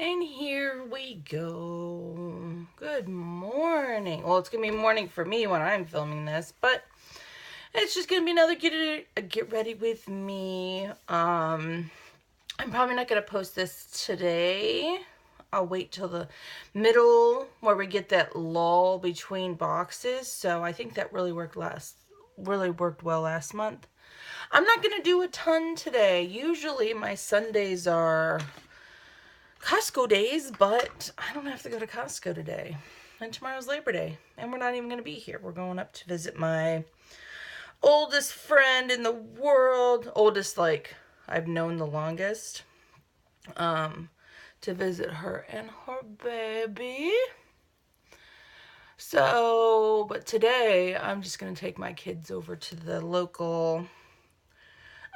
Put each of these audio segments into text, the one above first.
And here we go. Good morning. Well, it's going to be morning for me when I'm filming this, but it's just going to be another get ready with me. I'm probably not going to post this today. I'll wait till the middle where we get that lull between boxes. So I think that really worked well last month. I'm not going to do a ton today. Usually my Sundays are Costco days, but I don't have to go to Costco today. And tomorrow's Labor Day. And we're not even going to be here. We're going up to visit my oldest friend in the world. Oldest, like, I've known the longest. To visit her and her baby. So, but today I'm just going to take my kids over to the local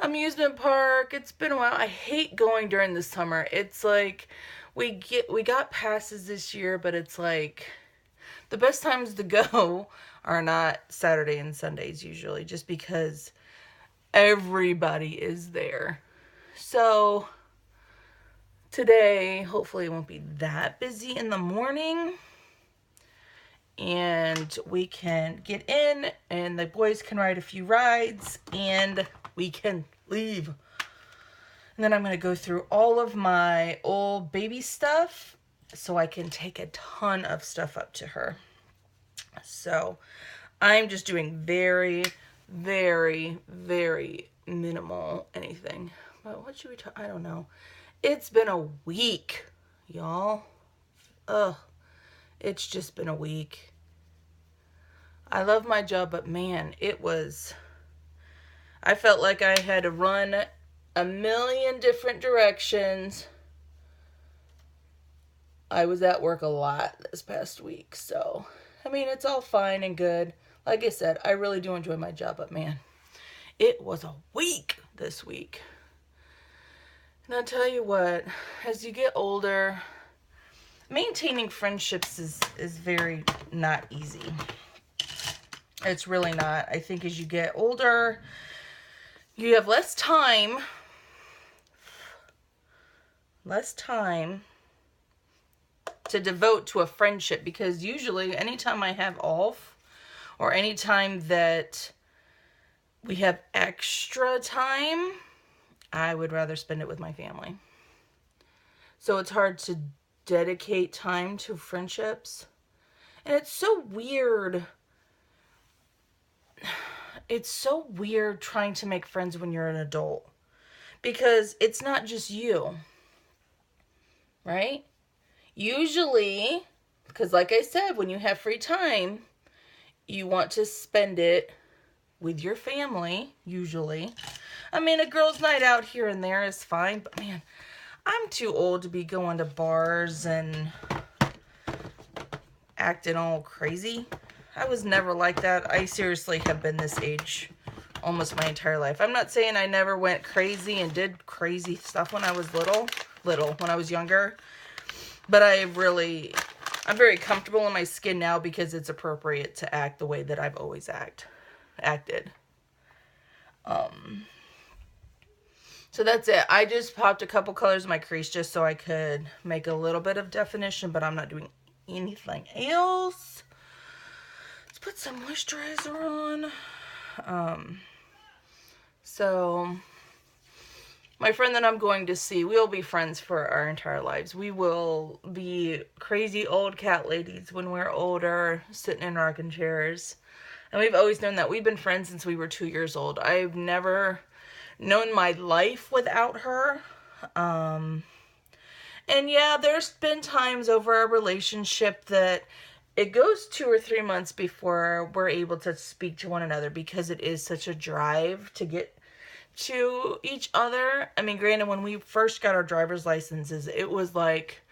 amusement park. It's been a while. I hate going during the summer. It's like we got passes this year, but it's like the best times to go are not Saturday and Sundays usually, just because everybody is there. So today, hopefully it won't be that busy in the morning. And we can get in and the boys can ride a few rides and we can leave. And then I'm going to go through all of my old baby stuff so I can take a ton of stuff up to her. So I'm just doing very, very, very minimal anything. But what should we talk? I don't know. It's been a week, y'all. Ugh. It's just been a week. I love my job, but man, I felt like I had to run a million different directions. I was at work a lot this past week, so I mean, it's all fine and good. Like I said, I really do enjoy my job, but man, it was a week this week. And I'll tell you what, as you get older, maintaining friendships is very not easy. It's really not. I think as you get older, you have less time to devote to a friendship, because usually anytime I have off or anytime that we have extra time, I would rather spend it with my family. So it's hard to dedicate time to friendships. And it's so weird. It's so weird trying to make friends when you're an adult, because it's not just you, right? Usually, because like I said, when you have free time, you want to spend it with your family, usually. I mean, a girl's night out here and there is fine, but man, I'm too old to be going to bars and acting all crazy. I was never like that. I seriously have been this age almost my entire life. I'm not saying I never went crazy and did crazy stuff when I was when I was younger. But I'm very comfortable in my skin now because it's appropriate to act the way that I've always acted. So that's it. I just popped a couple colors in my crease just so I could make a little bit of definition, but I'm not doing anything else. Let's put some moisturizer on. So my friend that I'm going to see, we'll be friends for our entire lives. We will be crazy old cat ladies when we're older, sitting in rocking chairs. And we've always known that. We've been friends since we were 2 years old. I've never known my life without her. And yeah, there's been times over our relationship that it goes 2 or 3 months before we're able to speak to one another, because it is such a drive to get to each other. I mean, granted, when we first got our driver's licenses, it was like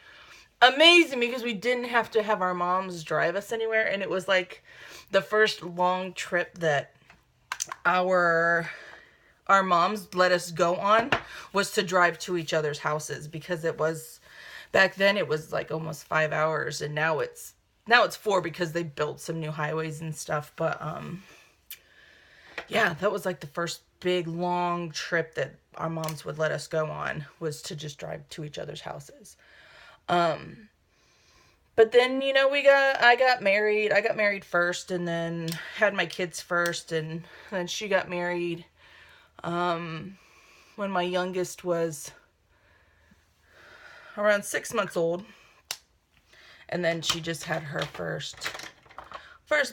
amazing because we didn't have to have our moms drive us anywhere. And it was like the first long trip that our moms let us go on was to drive to each other's houses, because it was, back then it was like almost 5 hours, and now it's 4 because they built some new highways and stuff. But yeah, that was like the first big long trip that our moms would let us go on, was to just drive to each other's houses. But then, you know, I got married. I got married first and then had my kids first. And then she got married when my youngest was around 6 months old. And then she just had her first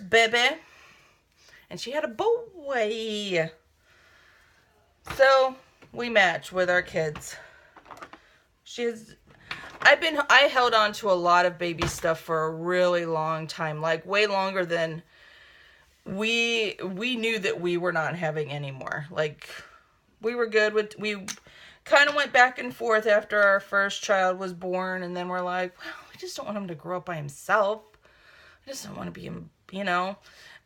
baby. And she had a boy. So we match with our kids. I held on to a lot of baby stuff for a really long time, like way longer than we knew that we were not having anymore. Like we were good with, we kind of went back and forth after our first child was born, and then we're like, well, we just don't want him to grow up by himself. I just don't want to be, you know,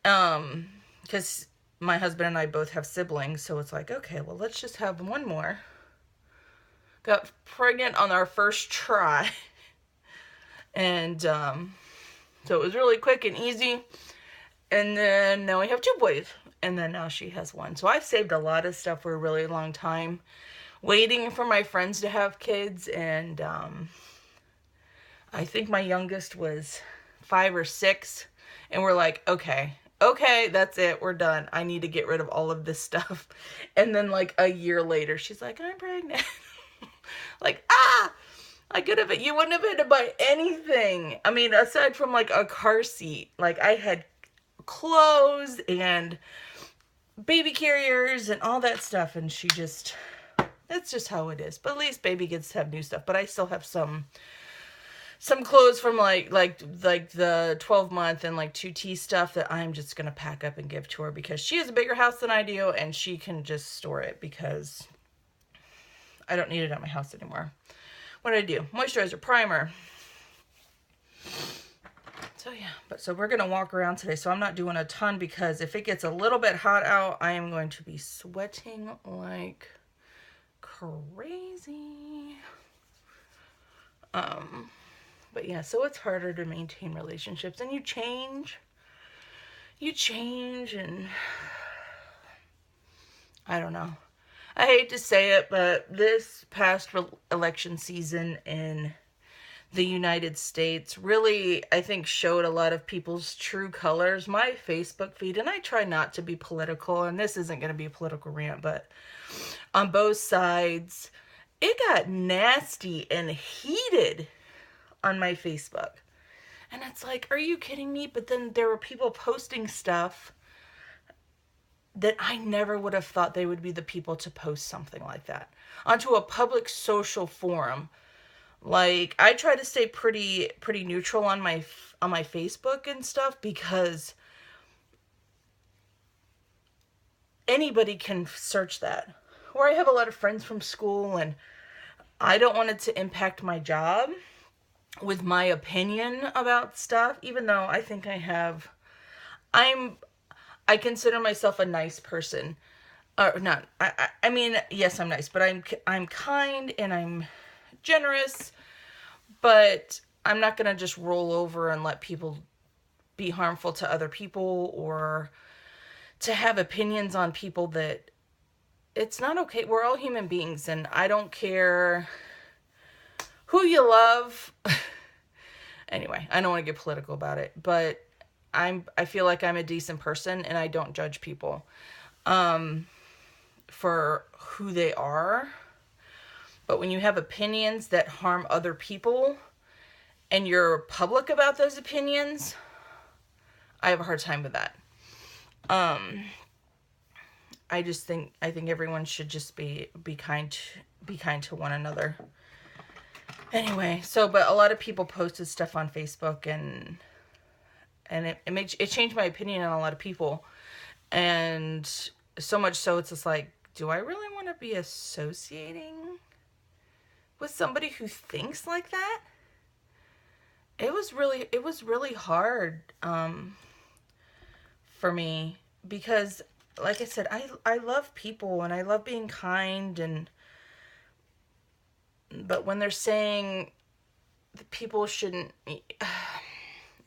because my husband and I both have siblings, so it's like, okay, well, let's just have one more. Got pregnant on our first try. And so it was really quick and easy. And then now we have 2 boys. And then now she has 1. So I've saved a lot of stuff for a really long time, waiting for my friends to have kids. And I think my youngest was 5 or 6. And we're like, okay, that's it. We're done. I need to get rid of all of this stuff. And then like a year later, she's like, I'm pregnant. Like, I could have, you wouldn't have had to buy anything. I mean, aside from like a car seat, like I had clothes and baby carriers and all that stuff. And she just, that's just how it is. But at least baby gets to have new stuff. But I still have some clothes from like the 12-month and like 2T stuff that I'm just going to pack up and give to her because she has a bigger house than I do and she can just store it because I don't need it at my house anymore. What did I do? Moisturizer, primer. So yeah, so we're going to walk around today. So I'm not doing a ton because if it gets a little bit hot out, I am going to be sweating like crazy. But yeah, so it's harder to maintain relationships and you change and I don't know. I hate to say it, but this past election season in the United States really, I think, showed a lot of people's true colors. My Facebook feed, and I try not to be political, and this isn't going to be a political rant, but on both sides, it got nasty and heated on my Facebook. And it's like, are you kidding me? But then there were people posting stuff that I never would have thought they would be the people to post something like that onto a public social forum. Like, I try to stay pretty neutral on my Facebook and stuff because anybody can search that. Or I have a lot of friends from school and I don't want it to impact my job with my opinion about stuff, even though I think I consider myself a nice person. Not. I mean, yes, I'm nice, but I'm kind and I'm generous. But I'm not gonna just roll over and let people be harmful to other people or to have opinions on people that it's not okay. We're all human beings, and I don't care who you love. Anyway, I don't want to get political about it, but I feel like I'm a decent person and I don't judge people for who they are. But when you have opinions that harm other people and you're public about those opinions, I have a hard time with that. I think everyone should just be kind to one another. Anyway, but a lot of people posted stuff on Facebook and it changed my opinion on a lot of people. And so much so it's just like, do I really want to be associating with somebody who thinks like that? It was really hard for me because, like I said, I love people and I love being kind, but when they're saying that people shouldn't,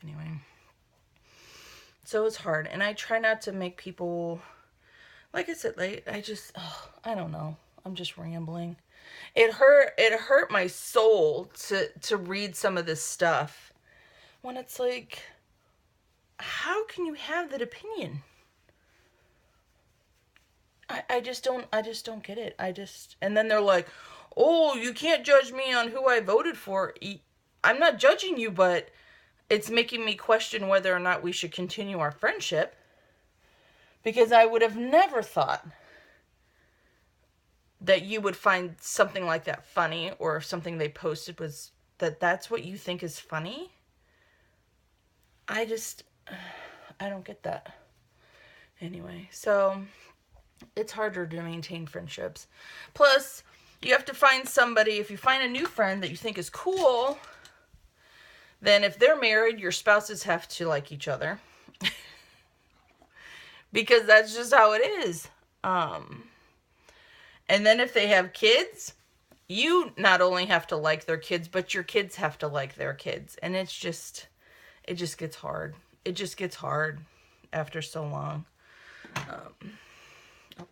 anyway, so it's hard. And I try not to make people, like I said, I don't know, I'm just rambling. It hurt my soul to read some of this stuff when it's like, how can you have that opinion? I just don't get it. And then they're like, oh, you can't judge me on who I voted for. I'm not judging you, but it's making me question whether or not we should continue our friendship, because I would have never thought that you would find something like that funny, or if something they posted was that's what you think is funny. I don't get that. Anyway, so it's harder to maintain friendships. Plus, you have to find somebody, if you find a new friend that you think is cool, then if they're married, your spouses have to like each other. Because that's just how it is. And then if they have kids, you not only have to like their kids, but your kids have to like their kids. And it just gets hard. It just gets hard after so long. Oh,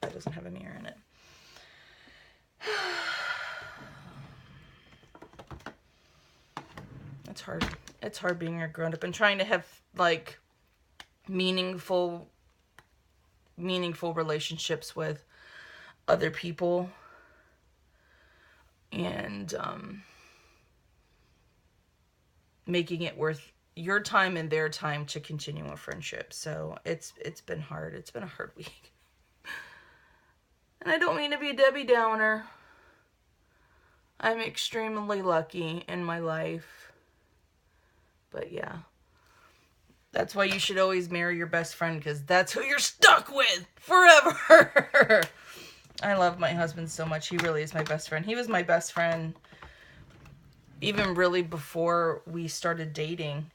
that doesn't have a mirror in it. It's hard. It's hard being a grown up and trying to have like meaningful relationships with other people, and making it worth your time and their time to continue a friendship. So it's been hard. It's been a hard week. And I don't mean to be a Debbie Downer. I'm extremely lucky in my life. But yeah. That's why you should always marry your best friend, because that's who you're stuck with forever. I love my husband so much. He really is my best friend. He was my best friend even really before we started dating.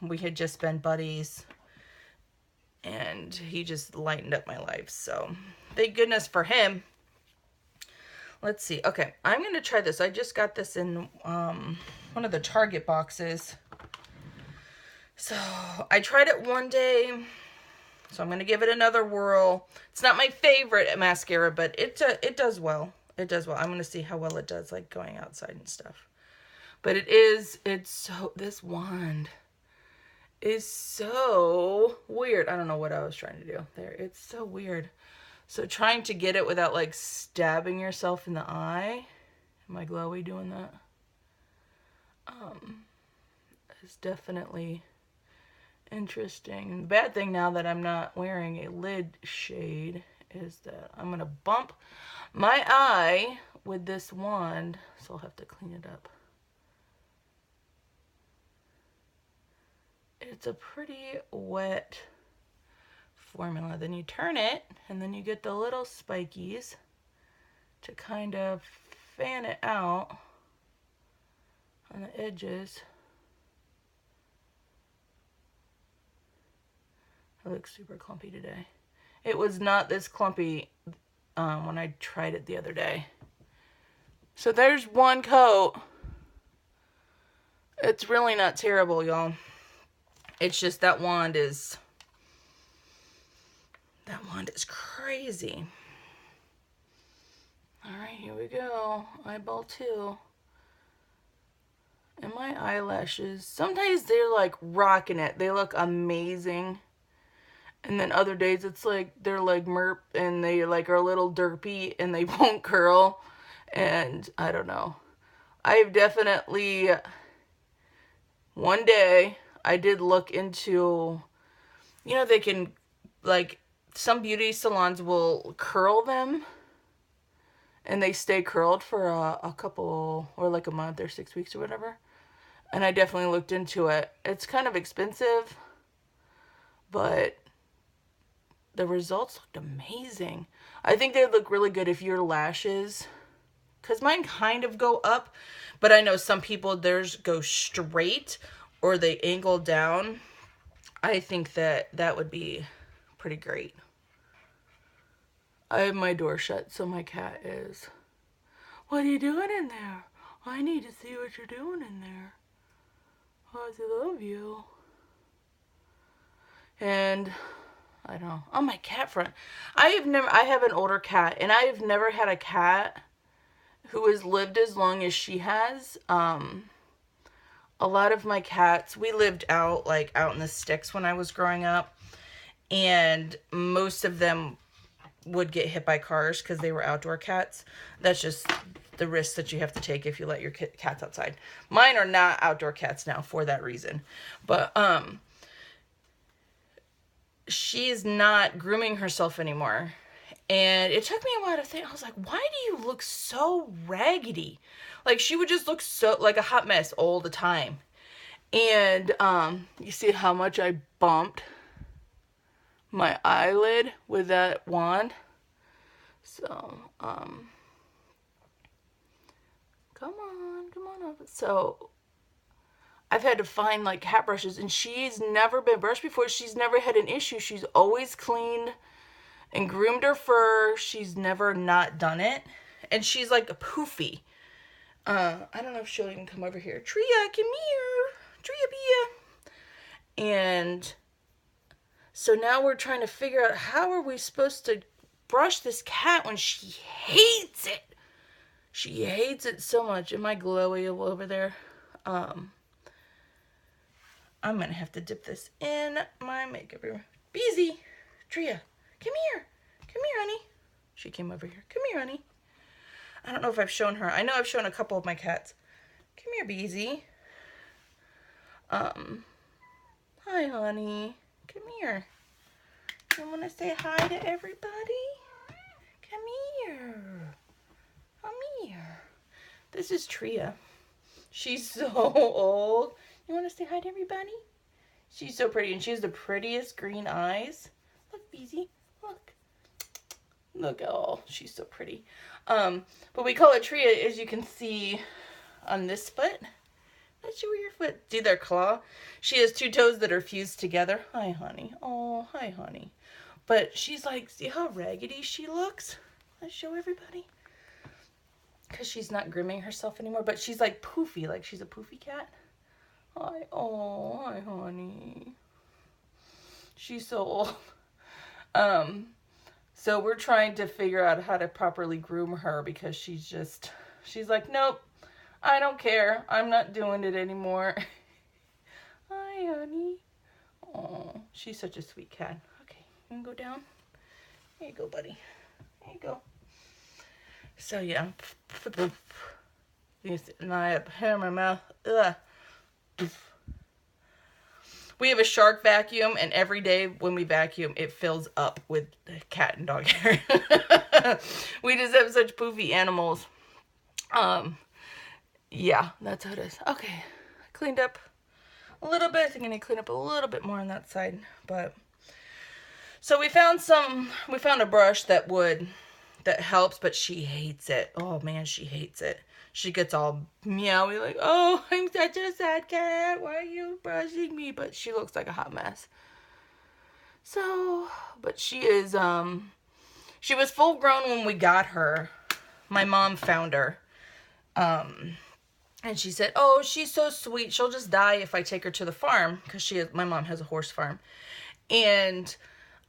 We had just been buddies, and he just lightened up my life. So thank goodness for him. Let's see. Okay, I'm going to try this. I just got this in one of the Target boxes. So I tried it one day, so I'm going to give it another whirl. It's not my favorite mascara, but it does well. It does well. I'm going to see how well it does, like going outside and stuff. But this wand is so weird. I don't know what I was trying to do there. It's so weird. So trying to get it without like stabbing yourself in the eye. Am I glowy doing that? It's definitely interesting. And the bad thing now that I'm not wearing a lid shade is that I'm going to bump my eye with this wand. So I'll have to clean it up. It's a pretty wet formula. Then you turn it, and then you get the little spikies to kind of fan it out on the edges. It looks super clumpy today. It was not this clumpy when I tried it the other day. So there's one coat. It's really not terrible, y'all. It's just that wand is crazy. All right, here we go. Eyeball 2. And my eyelashes, sometimes they're like rocking it. They look amazing. And then other days it's like they're like merp and they like are a little derpy and they won't curl. And I don't know. I've definitely, one day I did look into, they can, like, some beauty salons will curl them and they stay curled for a couple, or like a month or 6 weeks or whatever. And I definitely looked into it. It's kind of expensive, but the results looked amazing. I think they look really good if your lashes, because mine kind of go up, but I know some people, theirs go straight or they angle down. I think that would be pretty great. I have my door shut, so my cat is, what are you doing in there? I need to see what you're doing in there. I love you. And I don't know. On my cat front, I have an older cat, and I have never had a cat who has lived as long as she has. A lot of my cats, we lived out, like, out in the sticks when I was growing up, and most of them would get hit by cars because they were outdoor cats. That's just the risk that you have to take if you let your cats outside. Mine are not outdoor cats now for that reason. But she's not grooming herself anymore. And it took me a while to think. I was like, why do you look so raggedy? Like, she would just look so like a hot mess all the time. And you see how much I bumped my eyelid with that wand. So, come on up. So, I've had to find, like, cat brushes, and she's never been brushed before. She's never had an issue. She's always cleaned and groomed her fur. She's never not done it. And she's, like, a poofy. I don't know if she'll even come over here. Tria, come here. Tria, Bia. And so now we're trying to figure out how are we supposed to brush this cat when she hates it. She hates it so much. Am I glowy over there? I'm going to have to dip this in my makeup. Beezy, Tria, come here. Come here, honey. She came over here. Come here, honey. I don't know if I've shown her. I know I've shown a couple of my cats. Come here, Beezy. Hi, honey. Come here. You want to say hi to everybody? Come here. Come here. This is Tria. She's so old. You want to say hi to everybody? She's so pretty, and she has the prettiest green eyes. Look, Beezy. Look. Look, oh, she's so pretty. But we call her Tria, as you can see on this foot. Let's show her your foot. See their claw? She has two toes that are fused together. Hi, honey. Oh, hi, honey. But she's like, see how raggedy she looks? Let's show everybody. Because she's not grooming herself anymore. But she's like poofy. Like she's a poofy cat. Hi. Oh, hi, honey. She's so old. So we're trying to figure out how to properly groom her because she's like, nope, I don't care. I'm not doing it anymore. Hi, honey. Oh, she's such a sweet cat. Okay, you can go down. There you go, buddy. There you go. So, yeah. And I have hair in my mouth. Ugh. We have a shark vacuum, and every day when we vacuum, it fills up with cat and dog hair. We just have such poofy animals. Yeah, that's how it is. Okay, I cleaned up a little bit. I think I need to clean up a little bit more on that side. But so we found a brush that helps, but she hates it. Oh man, she hates it. She gets all meowy like, oh, I'm such a sad cat. Why are you brushing me? But she looks like a hot mess. So, but she is, she was full grown when we got her. My mom found her. And she said, oh, she's so sweet. She'll just die if I take her to the farm. Because my mom has a horse farm. And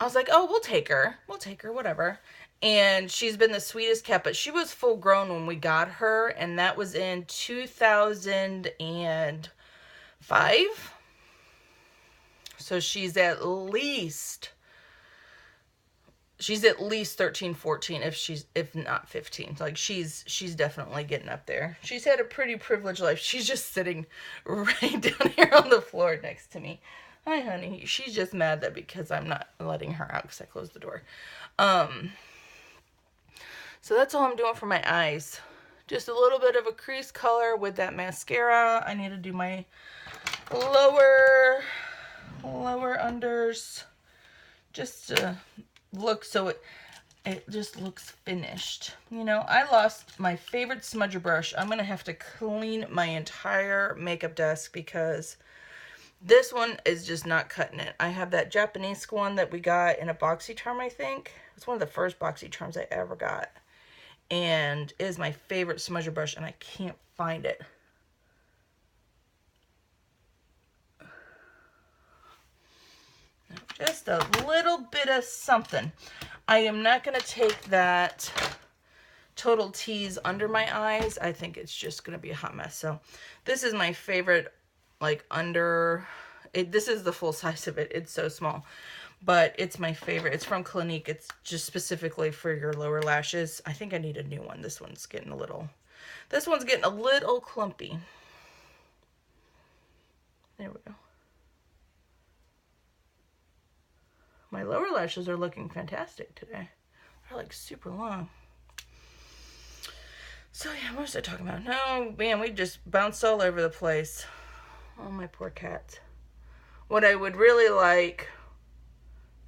I was like, oh, we'll take her, whatever. And she's been the sweetest cat, but she was full grown when we got her, and that was in 2005. So she's at least 13, 14, if not 15. Like she's definitely getting up there. She's had a pretty privileged life. She's just sitting right down here on the floor next to me. Hi, honey. She's just mad that because I'm not letting her out because I closed the door. So that's all I'm doing for my eyes. Just a little bit of a crease color with that mascara. I need to do my lower unders just to look so it just looks finished. You know, I lost my favorite smudger brush. I'm going to have to clean my entire makeup desk because this one is just not cutting it. I have that Japanese one that we got in a BoxyCharm, I think. It's one of the first BoxyCharms I ever got. And it is my favorite smudger brush, and I can't find it. Just a little bit of something. I am not going to take that total tease under my eyes, I think it's just going to be a hot mess. So this is my favorite, like this is the full size of it. It's so small, but it's my favorite. It's from Clinique. It's just specifically for your lower lashes. I think I need a new one. This one's getting a little clumpy. There we go. My lower lashes are looking fantastic today. They're like super long. So yeah, what was I talking about? No, man, we just bounced all over the place. Oh, my poor cats. What I would really like,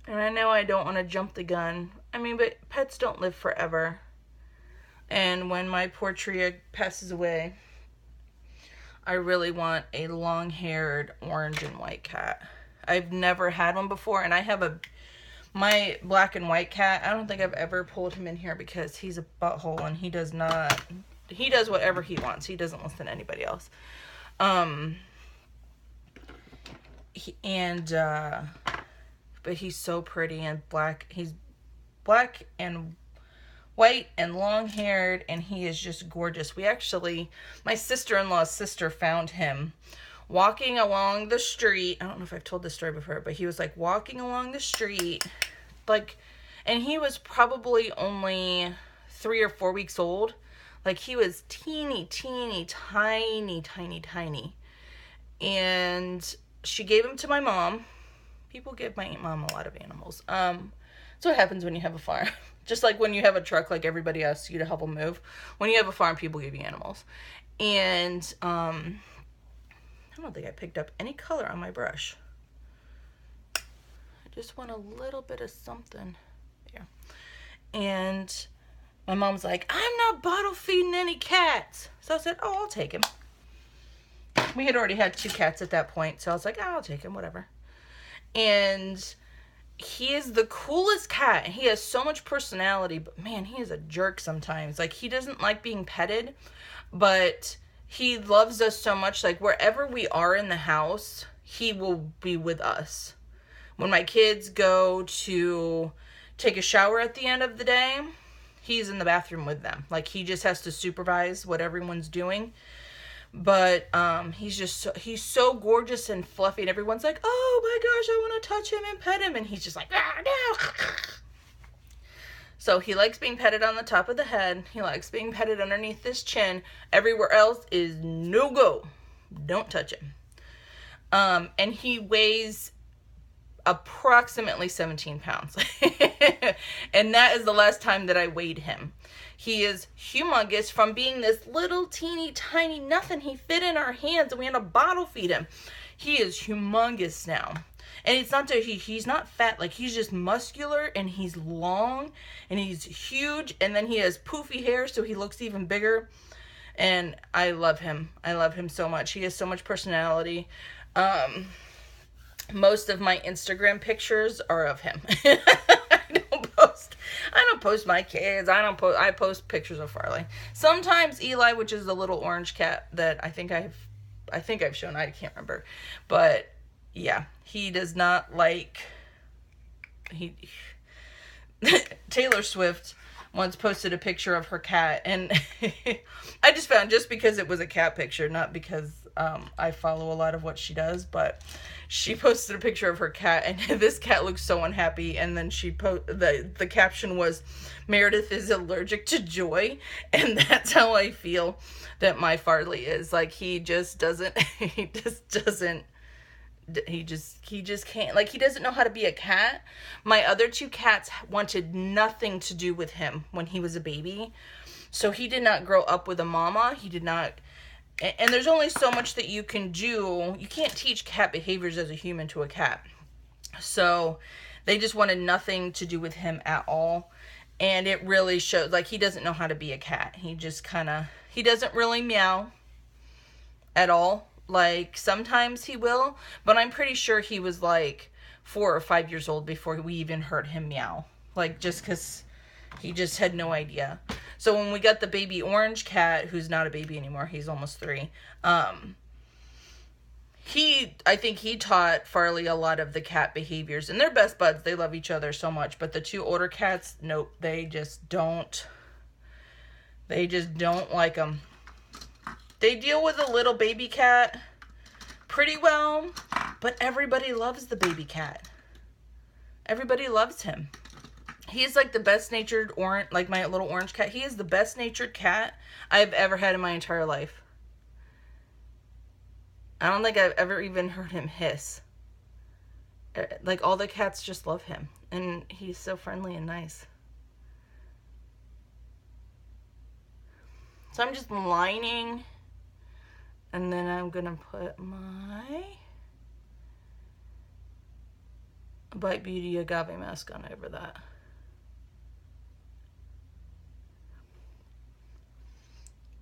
and I know I don't want to jump the gun, I mean, but pets don't live forever. And when my poor Tria passes away, I really want a long-haired orange and white cat. I've never had one before, and I have my black and white cat. I don't think I've ever pulled him in here because he's a butthole and he does whatever he wants. He doesn't listen to anybody else. But he's so pretty and black. He's black and white and long-haired, and he is just gorgeous. My sister-in-law's sister found him walking along the street. I don't know if I've told this story before, but he was like walking along the street, and he was probably only 3 or 4 weeks old. Like, he was teeny, tiny. And she gave him to my mom. People give my mom a lot of animals. That's what happens when you have a farm. Just like when you have a truck, like everybody asks you to help them move. When you have a farm, people give you animals. And I don't think I picked up any color on my brush. I just want a little bit of something there. And my mom's like, I'm not bottle feeding any cats. So I said, oh, I'll take him. We had already had 2 cats at that point. So I was like, oh, I'll take him, whatever. And he is the coolest cat. He has so much personality, but man, he is a jerk sometimes. Like, he doesn't like being petted, but he loves us so much. Like, wherever we are in the house, he will be with us. When my kids go to take a shower at the end of the day, he's in the bathroom with them. Like, he just has to supervise what everyone's doing. But he's so gorgeous and fluffy, and everyone's like, oh my gosh, I want to touch him and pet him, and he's just like, ah, no. So he likes being petted on the top of the head. He likes being petted underneath his chin. Everywhere else is no go. Don't touch him. And he weighs approximately 17 pounds. And that is the last time that I weighed him. He is humongous from being this little teeny tiny nothing. He fit in our hands and we had to bottle feed him. He is humongous now. And it's not that he's not fat, like he's just muscular and he's long and he's huge, and then he has poofy hair so he looks even bigger. And I love him. I love him so much. He has so much personality. Most of my Instagram pictures are of him. I don't post my kids. I post pictures of Farley. Sometimes Eli, which is the little orange cat that I think I've shown. I can't remember. But yeah, he does not like Taylor Swift once posted a picture of her cat, and I just found, just because it was a cat picture, not because I follow a lot of what she does, but she posted a picture of her cat, and this cat looks so unhappy, and then the caption was, Meredith is allergic to joy, and that's how I feel that my Farley is. Like, he just can't, like, he doesn't know how to be a cat. My other 2 cats wanted nothing to do with him when he was a baby. So he did not grow up with a mama. He did not, and there's only so much that you can do. You can't teach cat behaviors as a human to a cat. So they just wanted nothing to do with him at all. And it really showed, like, he doesn't know how to be a cat. He just he doesn't really meow at all. Like, sometimes he will, but I'm pretty sure he was like 4 or 5 years old before we even heard him meow. Like, just because he just had no idea. So when we got the baby orange cat, who's not a baby anymore, he's almost 3, I think he taught Farley a lot of the cat behaviors. And they're best buds. They love each other so much. But the 2 older cats, nope, they just don't. They just don't like them. They deal with a little baby cat pretty well, but everybody loves the baby cat. Everybody loves him. He's like the best natured orange, like my little orange cat. He is the best natured cat I've ever had in my entire life. I don't think I've ever even heard him hiss. Like, all the cats just love him. And he's so friendly and nice. So I'm just lining. And then I'm going to put my Bite Beauty Agave mask on over that.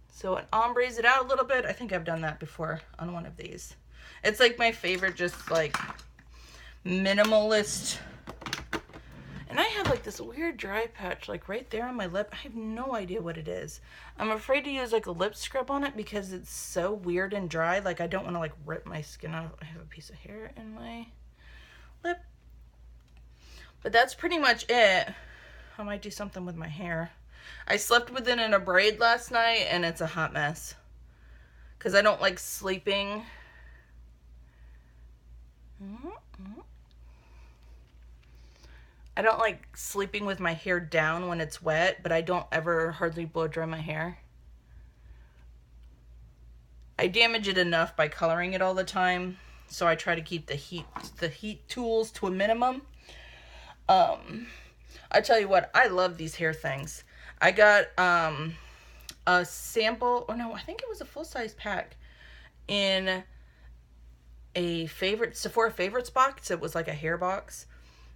So it ombres it out a little bit. I think I've done that before on one of these. It's like my favorite, just like minimalist. And I have like this weird dry patch like right there on my lip. I have no idea what it is. I'm afraid to use like a lip scrub on it because it's so weird and dry. Like, I don't want to like rip my skin off. I have a piece of hair in my lip. But that's pretty much it. I might do something with my hair. I slept with it in a braid last night, and it's a hot mess. Because I don't like sleeping. I don't like sleeping with my hair down when it's wet, but I don't ever hardly blow dry my hair. I damage it enough by coloring it all the time, so I try to keep the heat tools to a minimum. I tell you what, I love these hair things. I got a sample, or no, I think it was a full-size pack in a Sephora favorites box. It was like a hair box.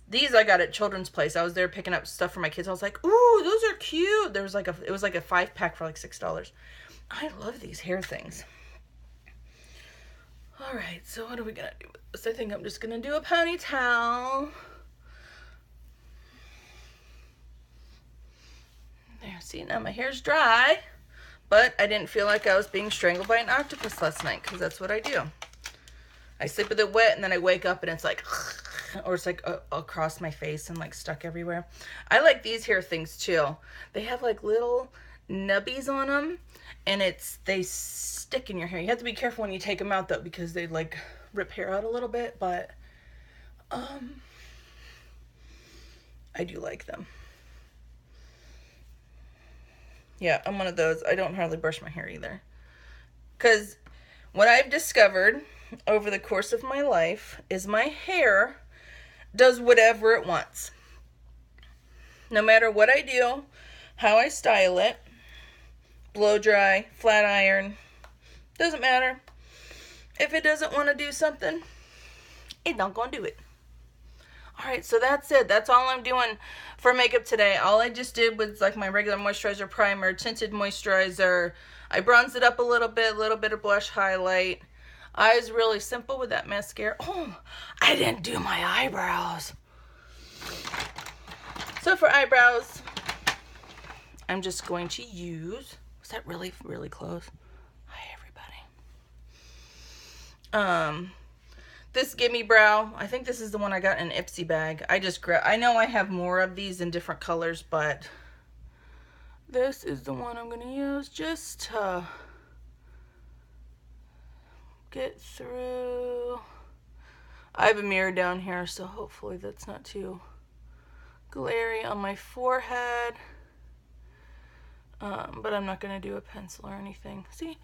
These I got at Children's Place. I was there picking up stuff for my kids. I was like, ooh, those are cute. It was like a 5-pack for like $6. I love these hair things. All right, so what are we gonna do with this? I think I'm just gonna do a ponytail. There, see, now my hair's dry, but I didn't feel like I was being strangled by an octopus last night, because that's what I do. I sleep with it wet, and then I wake up, and it's like, or it's like across my face and like stuck everywhere. I like these hair things too. They have like little nubbies on them, and they stick in your hair. You have to be careful when you take them out though, because they like rip hair out a little bit, but I do like them. Yeah, I'm one of those. I don't hardly brush my hair either. Because what I've discovered over the course of my life is my hair does whatever it wants. No matter what I do, how I style it, blow dry, flat iron, doesn't matter. If it doesn't want to do something, it's not going to do it. Alright, so that's it. That's all I'm doing for makeup today. All I just did was like my regular moisturizer, primer, tinted moisturizer. I bronzed it up a little bit of blush highlight. Eyes really simple with that mascara. Oh, I didn't do my eyebrows. So for eyebrows, I'm just going to use, was that really, really close? Hi, everybody. This Gimme Brow, I think this is the one I got in an Ipsy bag. I know I have more of these in different colors, but this is the one I'm going to use just to get through. I have a mirror down here, so hopefully that's not too glary on my forehead. But I'm not going to do a pencil or anything. See?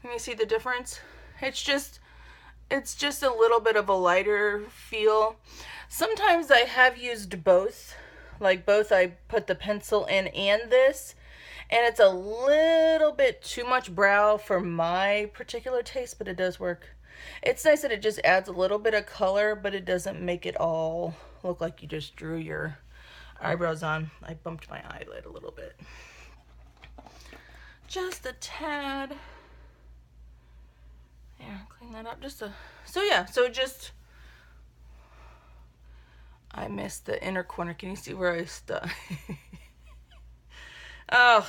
Can you see the difference? It's just a little bit of a lighter feel. Sometimes I have used both. Like both, I put the pencil in and this. And it's a little bit too much brow for my particular taste, but it does work. It's nice that it just adds a little bit of color, but it doesn't make it all look like you just drew your eyebrows on. I bumped my eyelid a little bit. Just a tad. Yeah, clean that up I missed the inner corner. Can you see where I stuck? Oh.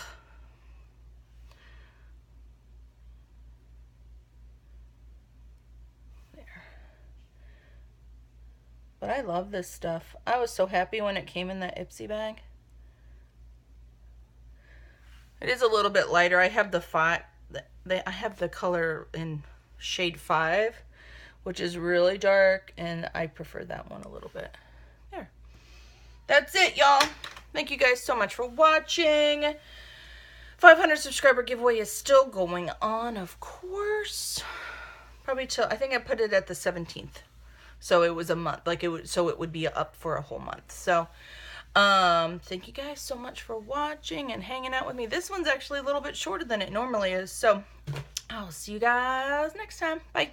There. But I love this stuff. I was so happy when it came in that Ipsy bag. It is a little bit lighter. I have I have the color in shade 5, which is really dark, and I prefer that one a little bit. There. That's it, y'all. Thank you guys so much for watching. 500 subscriber giveaway is still going on, of course. Probably till, I think I put it at the 17th. So it was a month, so it would be up for a whole month. So, thank you guys so much for watching and hanging out with me. This one's actually a little bit shorter than it normally is. So, I'll see you guys next time. Bye.